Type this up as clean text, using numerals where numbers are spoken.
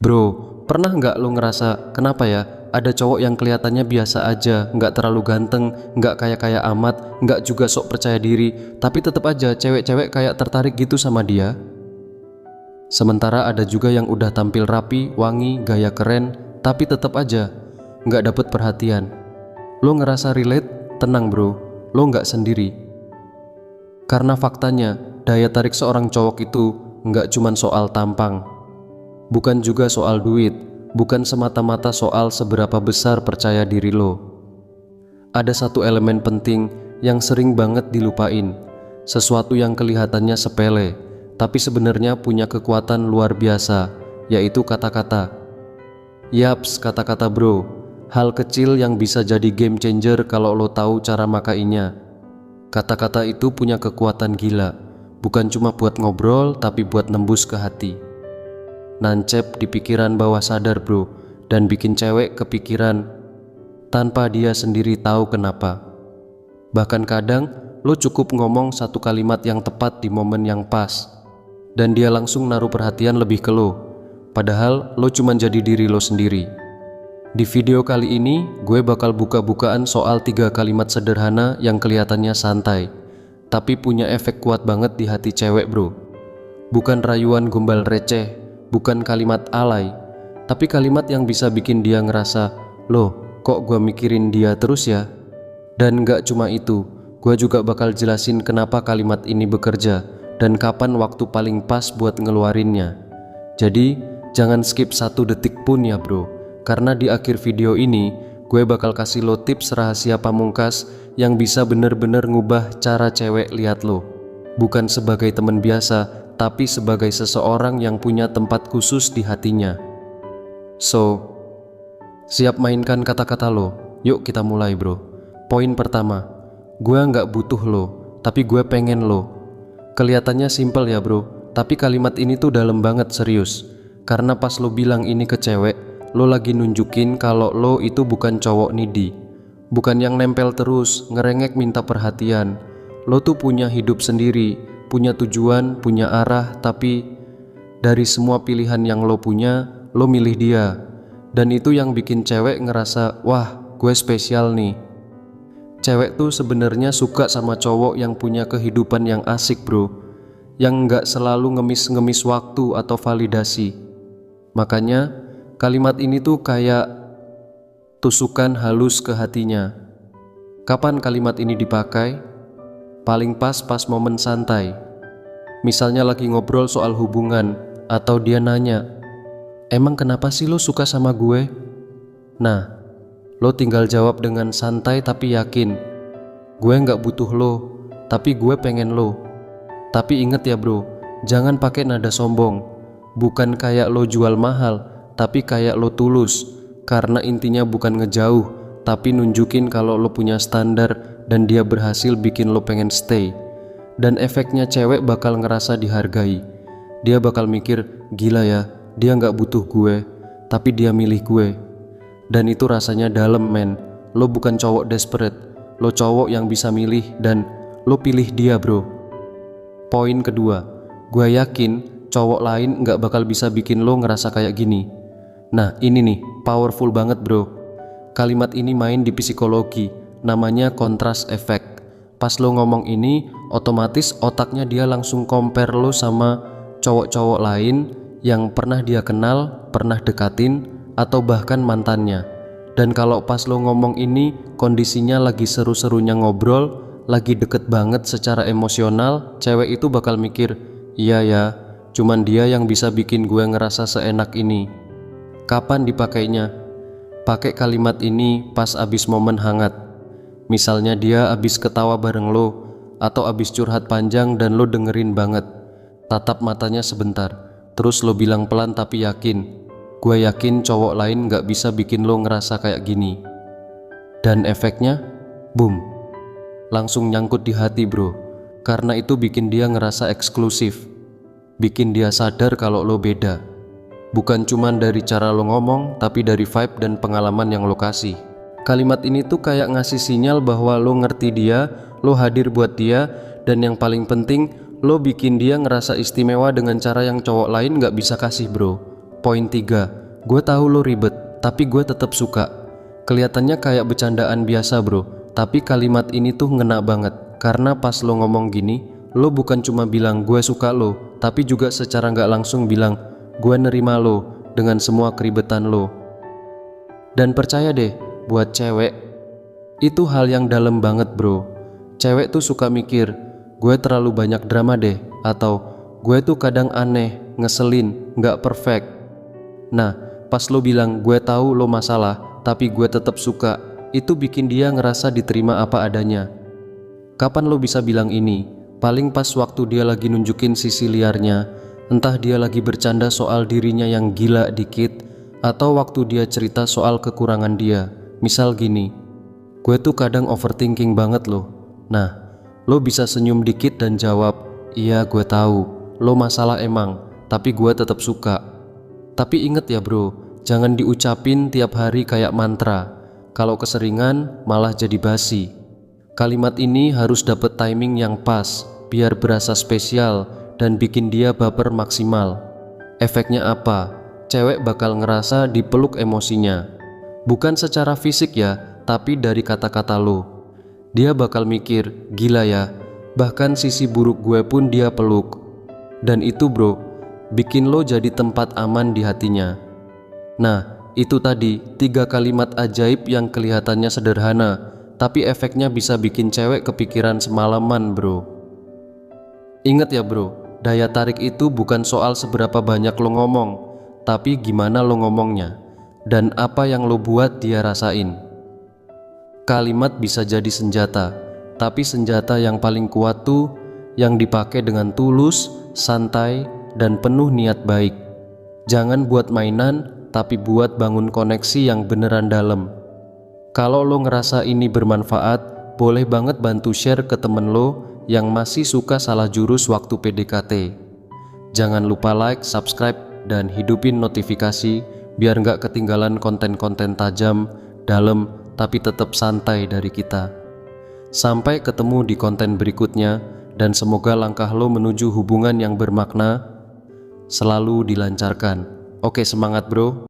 Bro, pernah nggak lo ngerasa kenapa ya ada cowok yang kelihatannya biasa aja, nggak terlalu ganteng, nggak kaya-kaya amat, nggak juga sok percaya diri, tapi tetap aja cewek-cewek kayak tertarik gitu sama dia? Sementara ada juga yang udah tampil rapi, wangi, gaya keren, tapi tetap aja nggak dapet perhatian. Lo ngerasa relate? Tenang bro, lo nggak sendiri. Karena faktanya, daya tarik seorang cowok itu nggak cuman soal tampang, bukan juga soal duit, bukan semata-mata soal seberapa besar percaya diri lo. Ada satu elemen penting yang sering banget dilupain, sesuatu yang kelihatannya sepele, tapi sebenarnya punya kekuatan luar biasa, yaitu kata-kata. Yaps, kata-kata bro, hal kecil yang bisa jadi game changer kalau lo tahu cara makainya. Kata-kata itu punya kekuatan gila, bukan cuma buat ngobrol, tapi buat nembus ke hati. Nancep di pikiran bawah sadar bro, dan bikin cewek kepikiran tanpa dia sendiri tahu kenapa. Bahkan kadang lo cukup ngomong satu kalimat yang tepat di momen yang pas, dan dia langsung naruh perhatian lebih ke lo, padahal lo cuma jadi diri lo sendiri. Di video kali ini gue bakal buka-bukaan soal 3 kalimat sederhana yang kelihatannya santai, tapi punya efek kuat banget di hati cewek bro. Bukan rayuan gombal receh, bukan kalimat alay, tapi kalimat yang bisa bikin dia ngerasa, loh kok gue mikirin dia terus ya? Dan gak cuma itu, gue juga bakal jelasin kenapa kalimat ini bekerja dan kapan waktu paling pas buat ngeluarinnya. Jadi jangan skip 1 detik pun ya bro, karena di akhir video ini gue bakal kasih lo tips rahasia pamungkas yang bisa bener-bener ngubah cara cewek lihat lo. Bukan sebagai teman biasa, tapi sebagai seseorang yang punya tempat khusus di hatinya. So, siap mainkan kata-kata lo? Yuk kita mulai bro. Poin pertama, gue nggak butuh lo, tapi gue pengen lo. Kelihatannya simpel ya bro, tapi kalimat ini tuh dalam banget, serius. Karena pas lo bilang ini ke cewek, lo lagi nunjukin kalau lo itu bukan cowok needy, bukan yang nempel terus, ngerengek minta perhatian. Lo tuh punya hidup sendiri, punya tujuan, punya arah, tapi dari semua pilihan yang lo punya, lo milih dia. Dan itu yang bikin cewek ngerasa, wah gue spesial nih. Cewek tuh sebenarnya suka sama cowok yang punya kehidupan yang asik bro, yang nggak selalu ngemis-ngemis waktu atau validasi. Makanya kalimat ini tuh kayak tusukan halus ke hatinya. Kapan kalimat ini dipakai? Paling pas momen santai. Misalnya lagi ngobrol soal hubungan, atau dia nanya, emang kenapa sih lo suka sama gue? Nah, lo tinggal jawab dengan santai tapi yakin, gue nggak butuh lo, tapi gue pengen lo. Tapi inget ya bro, jangan pakai nada sombong. Bukan kayak lo jual mahal, tapi kayak lo tulus. Karena intinya bukan ngejauh, tapi nunjukin kalau lo punya standar dan dia berhasil bikin lo pengen stay. Dan efeknya cewek bakal ngerasa dihargai. Dia bakal mikir, gila ya, dia nggak butuh gue, tapi dia milih gue. Dan itu rasanya dalam men. Lo bukan cowok desperate, lo cowok yang bisa milih dan lo pilih dia bro. Poin kedua, gue yakin cowok lain nggak bakal bisa bikin lo ngerasa kayak gini. Nah ini nih, powerful banget bro. Kalimat ini main di psikologi, namanya contrast effect. Pas lo ngomong ini, otomatis otaknya dia langsung compare lo sama cowok-cowok lain yang pernah dia kenal, pernah dekatin, atau bahkan mantannya. Dan kalau pas lo ngomong ini, kondisinya lagi seru-serunya ngobrol, lagi deket banget secara emosional, cewek itu bakal mikir, iya ya, cuman dia yang bisa bikin gue ngerasa seenak ini. Kapan dipakainya? Pakai kalimat ini pas abis momen hangat. Misalnya dia abis ketawa bareng lo, atau abis curhat panjang dan lo dengerin banget. Tatap matanya sebentar, terus lo bilang pelan tapi yakin, gue yakin cowok lain gak bisa bikin lo ngerasa kayak gini. Dan efeknya, boom, langsung nyangkut di hati bro. Karena itu bikin dia ngerasa eksklusif, bikin dia sadar kalau lo beda. Bukan cuman dari cara lo ngomong, tapi dari vibe dan pengalaman yang lo kasih. Kalimat ini tuh kayak ngasih sinyal bahwa lo ngerti dia, lo hadir buat dia, dan yang paling penting, lo bikin dia ngerasa istimewa dengan cara yang cowok lain gak bisa kasih bro. Poin 3, gue tahu lo ribet, tapi gue tetap suka. Kelihatannya kayak bercandaan biasa bro, tapi kalimat ini tuh ngena banget. Karena pas lo ngomong gini, lo bukan cuma bilang gue suka lo, tapi juga secara nggak langsung bilang gue nerima lo dengan semua keribetan lo. Dan percaya deh, buat cewek, itu hal yang dalam banget bro. Cewek tuh suka mikir, gue terlalu banyak drama deh, atau gue tuh kadang aneh, ngeselin, nggak perfect. Nah, pas lo bilang gue tahu lo masalah, tapi gue tetap suka, itu bikin dia ngerasa diterima apa adanya. Kapan lo bisa bilang ini? Paling pas waktu dia lagi nunjukin sisi liarnya, entah dia lagi bercanda soal dirinya yang gila dikit, atau waktu dia cerita soal kekurangan dia. Misal gini, gue tuh kadang overthinking banget loh. Nah, lo bisa senyum dikit dan jawab, iya gue tahu, lo masalah emang, tapi gue tetap suka. Tapi inget ya bro, jangan diucapin tiap hari kayak mantra. Kalau keseringan malah jadi basi. Kalimat ini harus dapet timing yang pas, biar berasa spesial dan bikin dia baper maksimal. Efeknya apa? Cewek bakal ngerasa dipeluk emosinya. Bukan secara fisik ya, tapi dari kata-kata lo. Dia bakal mikir, gila ya, bahkan sisi buruk gue pun dia peluk. Dan itu bro, bikin lo jadi tempat aman di hatinya. Nah, itu tadi 3 kalimat ajaib yang kelihatannya sederhana, tapi efeknya bisa bikin cewek kepikiran semalaman bro. Ingat ya bro, daya tarik itu bukan soal seberapa banyak lo ngomong, tapi gimana lo ngomongnya, dan apa yang lo buat dia rasain. Kalimat bisa jadi senjata, tapi senjata yang paling kuat tuh yang dipakai dengan tulus, santai, dan penuh niat baik. Jangan buat mainan, tapi buat bangun koneksi yang beneran dalam. Kalau lo ngerasa ini bermanfaat, boleh banget bantu share ke temen lo yang masih suka salah jurus waktu PDKT. Jangan lupa like, subscribe, dan hidupin notifikasi biar nggak ketinggalan konten-konten tajam, dalam, tapi tetap santai dari kita. Sampai ketemu di konten berikutnya, dan semoga langkah lo menuju hubungan yang bermakna selalu dilancarkan. Oke, semangat bro.